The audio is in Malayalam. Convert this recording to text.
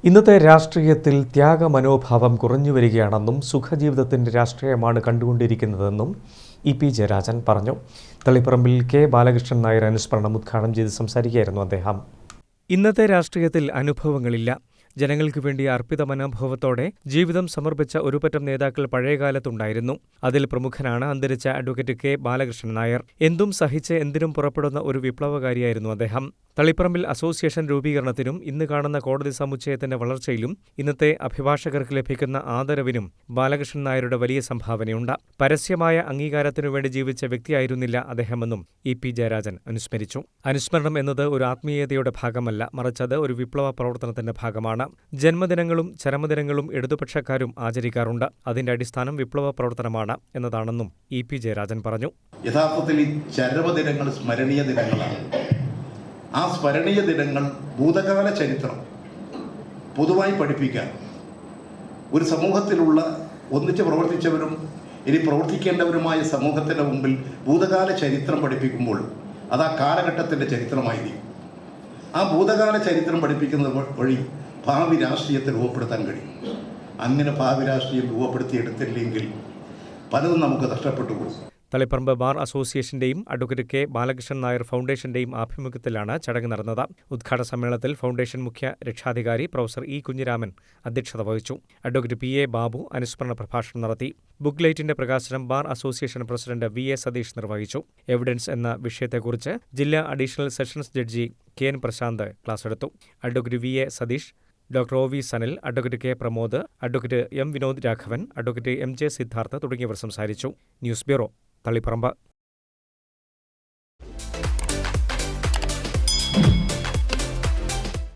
ഇന്നത്തെ രാഷ്ട്രീയത്തിൽ ത്യാഗമനോഭാവം കുറഞ്ഞുവരികയാണെന്നും സുഖജീവിതത്തിന്റെ രാഷ്ട്രീയമാണ് കണ്ടുകൊണ്ടിരിക്കുന്നതെന്നും ഇ.പി. ജയരാജൻ പറഞ്ഞു. തളിപ്പറമ്പിൽ കെ. ബാലകൃഷ്ണൻ നായർ അനുസ്മരണം ഉദ്ഘാടനം ചെയ്ത് സംസാരിക്കുകയായിരുന്നു അദ്ദേഹം. ഇന്നത്തെ രാഷ്ട്രീയത്തിൽ അനുഭവങ്ങളില്ല. ജനങ്ങൾക്ക് വേണ്ടി അർപ്പിത മനോഭാവത്തോടെ ജീവിതം സമർപ്പിച്ച ഒരുപറ്റം നേതാക്കൾ പഴയകാലത്തുണ്ടായിരുന്നു. അതിൽ പ്രമുഖനാണ് അന്തരിച്ച അഡ്വക്കേറ്റ് കെ. ബാലകൃഷ്ണൻ നായർ. എന്തും സഹിച്ച് എന്തിനും പുറപ്പെടുന്ന ഒരു വിപ്ലവകാരിയായിരുന്നു അദ്ദേഹം. തളിപ്പറമ്പിൽ അസോസിയേഷൻ രൂപീകരണത്തിനും ഇന്ന് കാണുന്ന കോടതി സമുച്ചയത്തിന്റെ വളർച്ചയിലും ഇന്നത്തെ അഭിഭാഷകർക്ക് ലഭിക്കുന്ന ആദരവിനും ബാലകൃഷ്ണൻ നായരുടെ വലിയ സംഭാവനയുണ്ട്. പരസ്യമായ അംഗീകാരത്തിനുവേണ്ടി ജീവിച്ച വ്യക്തിയായിരുന്നില്ല അദ്ദേഹമെന്നും ഇ.പി. ജയരാജൻ അനുസ്മരിച്ചു. അനുസ്മരണം എന്നത് ഒരു ആത്മീയതയുടെ ഭാഗമല്ല, മറിച്ച് അത് ഒരു വിപ്ലവ പ്രവർത്തനത്തിന്റെ ഭാഗമാണ്. ജന്മദിനങ്ങളും ചരമദിനങ്ങളും ഇടതുപക്ഷക്കാരും ആചരിക്കാറുണ്ട്. അതിന്റെ അടിസ്ഥാനം വിപ്ലവ പ്രവർത്തനമാണ് എന്നതാണെന്നും ഇ.പി. ജയരാജൻ പറഞ്ഞു. യഥാർത്ഥത്തിൽ ഈ ചരമദിനങ്ങൾ സ്മരണീയ ദിനങ്ങളാണ്. ആ സ്മരണീയ ദിനങ്ങൾ ഭൂതകാല ചരിത്രം പൊതുവായി പഠിപ്പിക്കാൻ ഒരു സമൂഹത്തിലുള്ള ഒന്നിച്ച് പ്രവർത്തിച്ചവരും ഇനി പ്രവർത്തിക്കേണ്ടവരുമായ സമൂഹത്തിൻ്റെ മുമ്പിൽ ഭൂതകാല ചരിത്രം പഠിപ്പിക്കുമ്പോൾ അത് ആ കാലഘട്ടത്തിൻ്റെ ചരിത്രമായിരിക്കും. ആ ഭൂതകാല ചരിത്രം പഠിപ്പിക്കുന്നത് വഴി ഭാവി രാഷ്ട്രീയത്തെ രൂപപ്പെടുത്താൻ കഴിയും. അങ്ങനെ ഭാവി രാഷ്ട്രീയം രൂപപ്പെടുത്തിയെടുത്തില്ലെങ്കിൽ പലതും നമുക്ക് നഷ്ടപ്പെട്ടു പോകും. തളിപ്പറമ്പ് ബാർ അസോസിയേഷന്റെയും അഡ്വക്കേറ്റ് കെ. ബാലകൃഷ്ണൻ നായർ ഫൗണ്ടേഷന്റെയും ആഭിമുഖ്യത്തിലാണ് ചടങ്ങ് നടന്നത്. ഉദ്ഘാടന സമ്മേളനത്തിൽ ഫൗണ്ടേഷൻ മുഖ്യ രക്ഷാധികാരി പ്രൊഫസർ ഇ. കുഞ്ഞിരാമൻ അധ്യക്ഷത വഹിച്ചു. Advocate P. എ. ബാബു അനുസ്മരണ പ്രഭാഷണം നടത്തി. ബുക്ക്ലൈറ്റിന്റെ പ്രകാശനം bar association president V. A. Satheesh നിർവഹിച്ചു. എവിഡൻസ് എന്ന വിഷയത്തെക്കുറിച്ച് ജില്ലാ additional sessions judge K. N. Prashanth ക്ലാസെടുത്തു. Advocate V. A. Satheesh, doctor O. V. Sanal, advocate K. Pramod, advocate M. Vinod Raghavan, advocate M. J. Siddhartha തുടങ്ങിയവർ സംസാരിച്ചു. News bureau, Taliparamba.